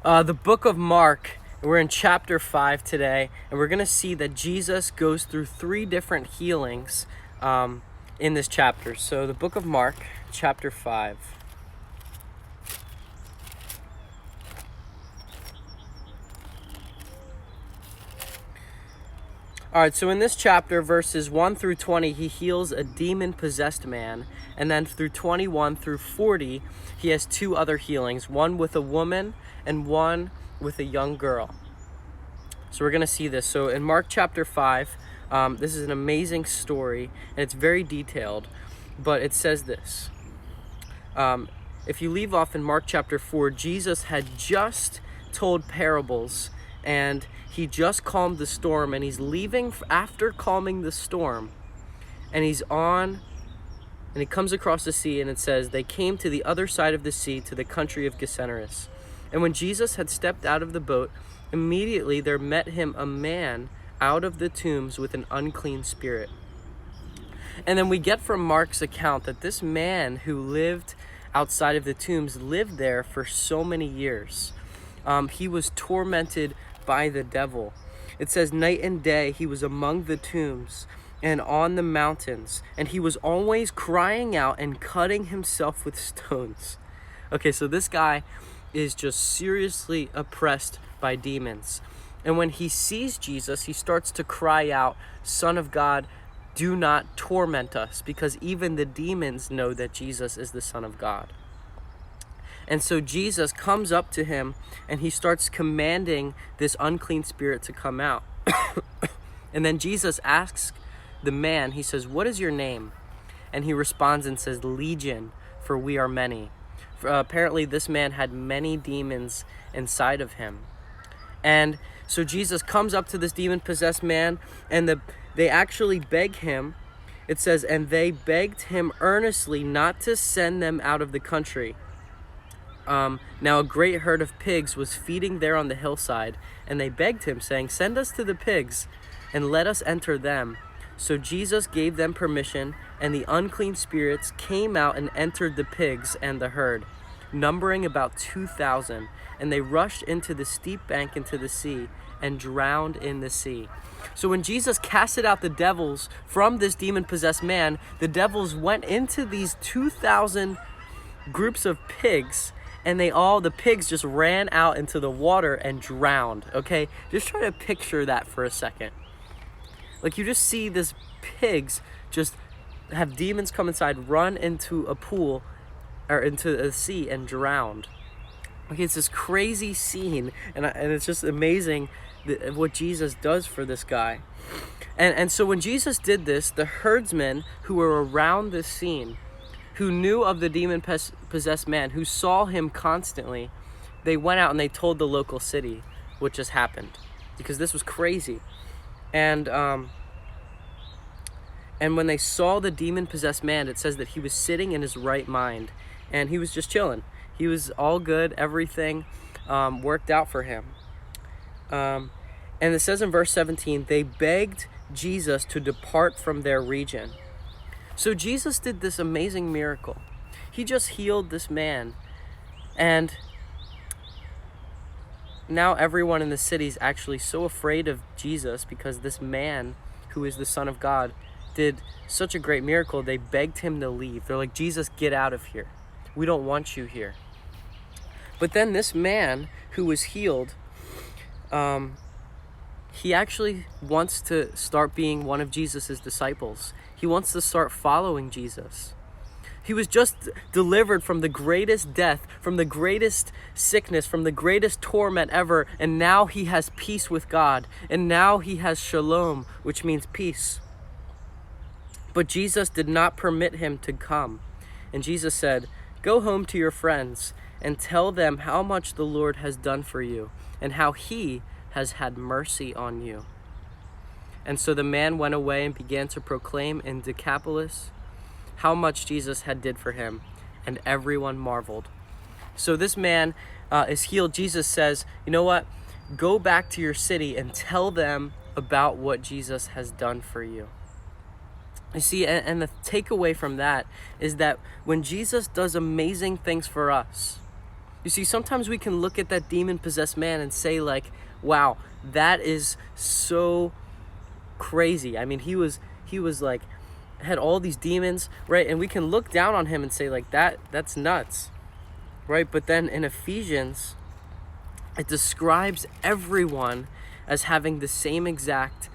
The book of Mark. We're in chapter 5 today, and we're going to see that Jesus goes through 3 different healings in this chapter. So the book of Mark, chapter 5. All right, so in this chapter, verses 1 through 20, he heals a demon-possessed man. And then through 21 through 40, he has 2 other healings, one with a woman and one with a young girl. So we're going to see this. So in Mark chapter 5, this is an amazing story, and it's very detailed. But it says this. If you leave off in Mark chapter 4, Jesus had just told parables, and he just calmed the storm, and he's leaving after calming the storm, and he comes across the sea, and it says, they came to the other side of the sea, to the country of Gennesaret. And when Jesus had stepped out of the boat, immediately there met him a man out of the tombs with an unclean spirit. And then we get from Mark's account that this man who lived outside of the tombs lived there for so many years. He was tormented by the devil. It says night and day he was among the tombs and on the mountains, and he was always crying out and cutting himself with stones. Okay, so this guy is just seriously oppressed by demons. And when he sees Jesus, he starts to cry out, "Son of God, do not torment us," because even the demons know that Jesus is the Son of God. And so Jesus comes up to him and he starts commanding this unclean spirit to come out. And then Jesus asks the man, he says, "What is your name?" And he responds and says, "Legion, for we are many." Apparently this man had many demons inside of him. And so Jesus comes up to this demon-possessed man, and they actually beg him. It says, and they begged him earnestly not to send them out of the country. Now a great herd of pigs was feeding there on the hillside, and they begged him, saying, "Send us to the pigs, and let us enter them." So Jesus gave them permission, and the unclean spirits came out and entered the pigs and the herd, numbering about 2,000, and they rushed into the steep bank into the sea and drowned in the sea. So when Jesus casted out the devils from this demon-possessed man, the devils went into these 2,000 groups of pigs, and the pigs just ran out into the water and drowned. Okay, just try to picture that for a second. Like, you just see this pigs just have demons come inside, run into a pool or into a sea and drowned. Okay, it's this crazy scene, and it's just amazing what Jesus does for this guy. And so when Jesus did this, the herdsmen who were around this scene, who knew of the demon-possessed man, who saw him constantly, they went out and they told the local city what just happened, because this was crazy. And when they saw the demon-possessed man, it says that he was sitting in his right mind, and he was just chilling. He was all good. Everything worked out for him. And it says in verse 17, they begged Jesus to depart from their region. So Jesus did this amazing miracle. He just healed this man, and now everyone in the city is actually so afraid of Jesus because this man, who is the Son of God, did such a great miracle. They begged him to leave. They're like, "Jesus, get out of here. We don't want you here." But then this man who was healed, he actually wants to start being one of Jesus's disciples. He wants to start following Jesus. He was just delivered from the greatest death, from the greatest sickness, from the greatest torment ever, and now he has peace with God, and now he has shalom, which means peace. But Jesus did not permit him to come. And Jesus said, "Go home to your friends and tell them how much the Lord has done for you and how he has had mercy on you." And so the man went away and began to proclaim in Decapolis how much Jesus had did for him, and everyone marveled. So this man is healed. Jesus says, "You know what? Go back to your city and tell them about what Jesus has done for you." You see, and the takeaway from that is that when Jesus does amazing things for us, You see, sometimes we can look at that demon-possessed man and say like, wow, that is so crazy. I mean, he was like, had all these demons, right? And we can look down on him and say like, that's nuts, right? But then in Ephesians, it describes everyone as having the same exact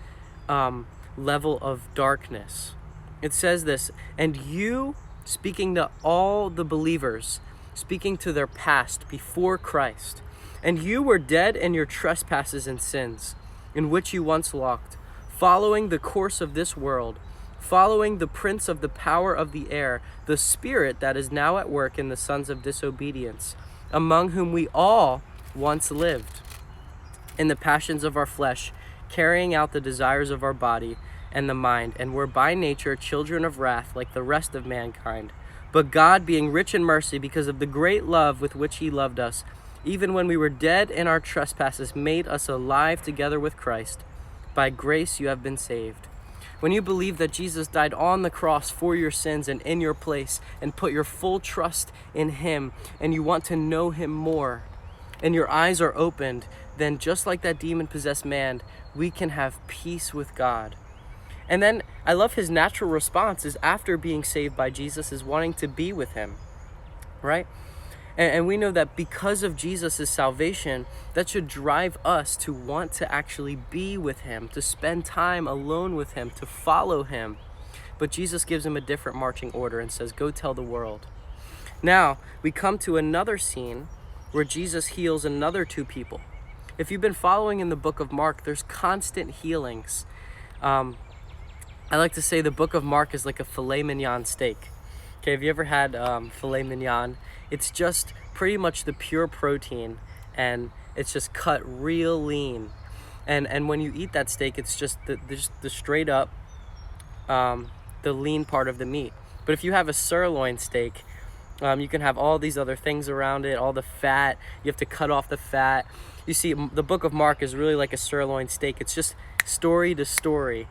level of darkness. It says this, and you, speaking to all the believers, speaking to their past before Christ, and you were dead in your trespasses and sins, in which you once walked, following the course of this world, following the prince of the power of the air, the spirit that is now at work in the sons of disobedience, among whom we all once lived, in the passions of our flesh, carrying out the desires of our body and the mind, and were by nature children of wrath like the rest of mankind. But God, being rich in mercy, because of the great love with which he loved us, even when we were dead in our trespasses, made us alive together with Christ. By grace you have been saved. When you believe that Jesus died on the cross for your sins and in your place, and put your full trust in him, and you want to know him more, and your eyes are opened, then just like that demon-possessed man, we can have peace with God. And then I love his natural response is, after being saved by Jesus, is wanting to be with him, right? And we know that because of Jesus' salvation, that should drive us to want to actually be with him, to spend time alone with him, to follow him. But Jesus gives him a different marching order and says, go tell the world. Now, we come to another scene where Jesus heals another two people. If you've been following in the book of Mark, there's constant healings. I like to say the book of Mark is like a filet mignon steak. Okay, have you ever had filet mignon? It's just pretty much the pure protein, and it's just cut real lean. And when you eat that steak, it's just the straight up, the lean part of the meat. But if you have a sirloin steak, you can have all these other things around it, all the fat. You have to cut off the fat. You see, the book of Mark is really like a sirloin steak. It's just story to story.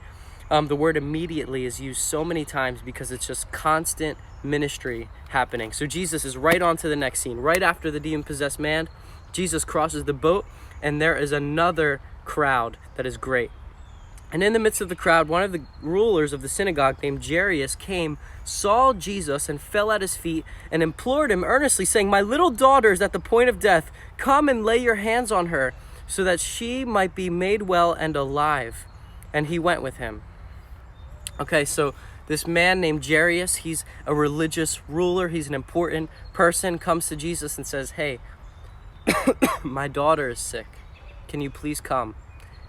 The word immediately is used so many times because it's just constant ministry happening. So Jesus is right on to the next scene. Right after the demon-possessed man, Jesus crosses the boat, and there is another crowd that is great. And in the midst of the crowd, one of the rulers of the synagogue named Jairus came, saw Jesus, and fell at his feet and implored him earnestly, saying, "My little daughter is at the point of death. Come and lay your hands on her, so that she might be made well and alive." And he went with him. Okay, so this man named Jairus, he's a religious ruler. He's an important person, comes to Jesus and says, "Hey, my daughter is sick. Can you please come?"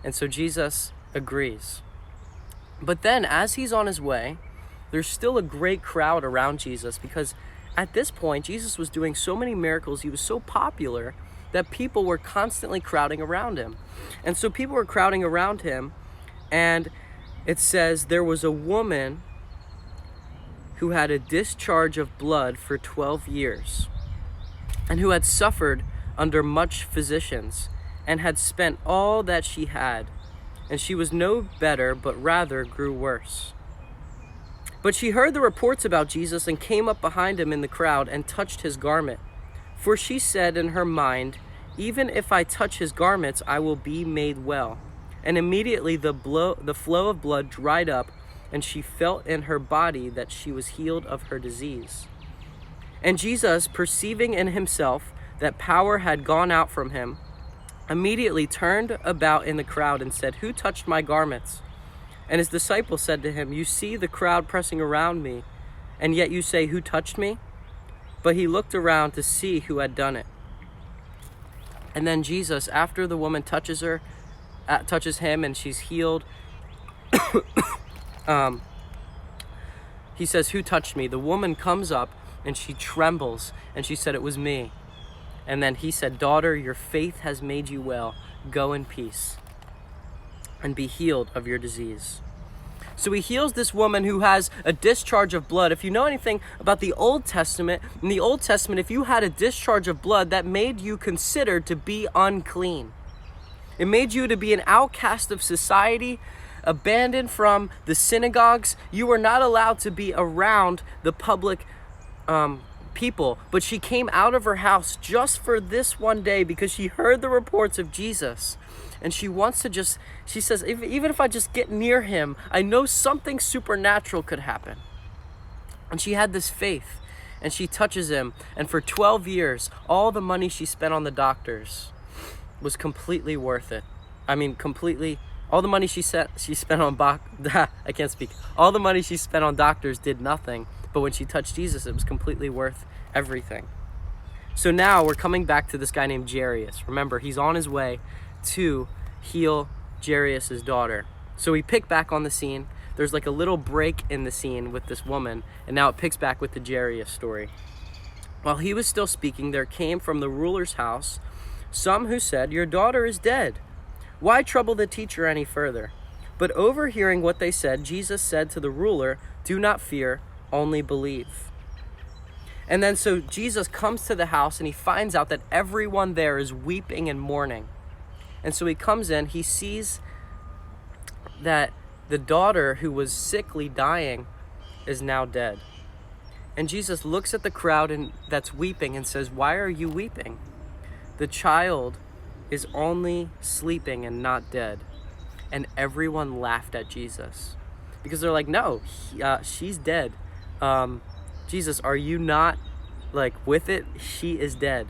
And so Jesus agrees. But then as he's on his way, there's still a great crowd around Jesus, because at this point, Jesus was doing so many miracles. He was so popular that people were constantly crowding around him. And so people were crowding around him, and it says there was a woman who had a discharge of blood for 12 years and who had suffered under much physicians and had spent all that she had, and she was no better, but rather grew worse. But she heard the reports about Jesus and came up behind him in the crowd and touched his garment. For she said in her mind, "Even if I touch his garments, I will be made well." And immediately the flow of blood dried up, and she felt in her body that she was healed of her disease. And Jesus, perceiving in himself that power had gone out from him, immediately turned about in the crowd and said, "Who touched my garments?" And his disciples said to him, "You see the crowd pressing around me, and yet you say, 'Who touched me?'" But he looked around to see who had done it. And then Jesus, after the woman touches him and she's healed, he says, "Who touched me?" The woman comes up and she trembles and she said, "It was me." And then he said, "Daughter, your faith has made you well. Go in peace and be healed of your disease." So he heals this woman who has a discharge of blood. If you know anything about the Old Testament, in the Old Testament, if you had a discharge of blood, that made you considered to be unclean. It made you to be an outcast of society, abandoned from the synagogues. You were not allowed to be around the public people, but she came out of her house just for this one day because she heard the reports of Jesus. And she wants to she says, even if I just get near him, I know something supernatural could happen. And she had this faith, and she touches him. And for 12 years, all the money she spent on the doctors was completely worth it. I mean, completely. All the money she spent on I can't speak. All the money she spent on doctors did nothing. But when she touched Jesus, it was completely worth everything. So now we're coming back to this guy named Jairus. Remember, he's on his way to heal Jairus' daughter. So we pick back on the scene. There's like a little break in the scene with this woman, and now it picks back with the Jairus story. While he was still speaking, there came from the ruler's house some who said, "Your daughter is dead. Why trouble the teacher any further?" But overhearing what they said, Jesus said to the ruler, "Do not fear, only believe." And then so Jesus comes to the house, and he finds out that everyone there is weeping and mourning. And so he comes in, he sees that the daughter who was sickly, dying, is now dead. And Jesus looks at the crowd that's weeping and says, "Why are you weeping? The child is only sleeping and not dead." And everyone laughed at Jesus because they're like, "No, she's dead. Jesus, are you not like with it? She is dead."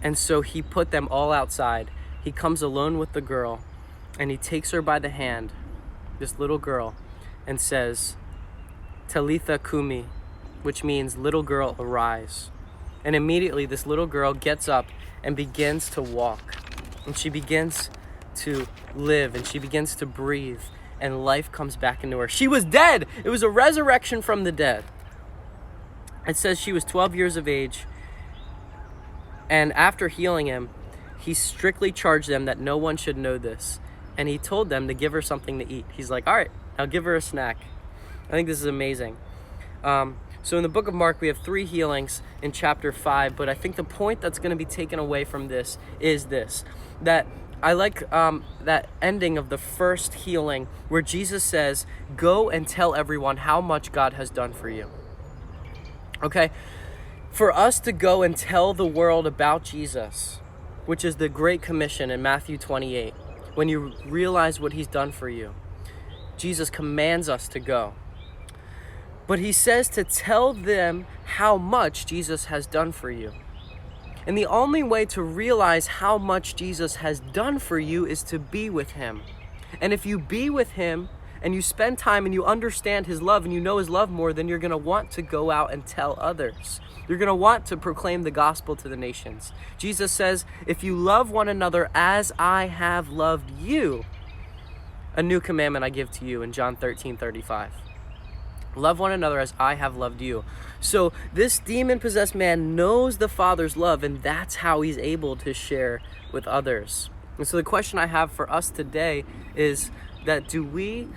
And so he put them all outside. He comes alone with the girl, and he takes her by the hand, this little girl, and says, "Talitha kumi," which means, "Little girl, arise." And immediately this little girl gets up and begins to walk. And she begins to live, and she begins to breathe, and life comes back into her. She was dead. It was a resurrection from the dead. It says she was 12 years of age. And after healing him, he strictly charged them that no one should know this. And he told them to give her something to eat. He's like, "All right, I'll give her a snack." I think this is amazing. So in the book of Mark, we have 3 healings in chapter 5. But I think the point that's going to be taken away from this is this. That I like that ending of the first healing where Jesus says, "Go and tell everyone how much God has done for you." Okay? For us to go and tell the world about Jesus, which is the Great Commission in Matthew 28, when you realize what he's done for you, Jesus commands us to go. But he says to tell them how much Jesus has done for you. And the only way to realize how much Jesus has done for you is to be with him. And if you be with him and you spend time and you understand his love and you know his love more, then you're going to want to go out and tell others. You're going to want to proclaim the gospel to the nations. Jesus says, "If you love one another as I have loved you, a new commandment I give to you," in John 13:35. Love one another as I have loved you. So this demon-possessed man knows the Father's love, and that's how he's able to share with others. And so the question I have for us today is that do we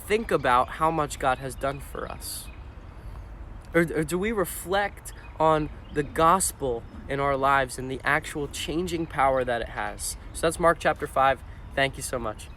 think about how much God has done for us? Or do we reflect on the gospel in our lives and the actual changing power that it has? So that's Mark chapter 5. Thank you so much.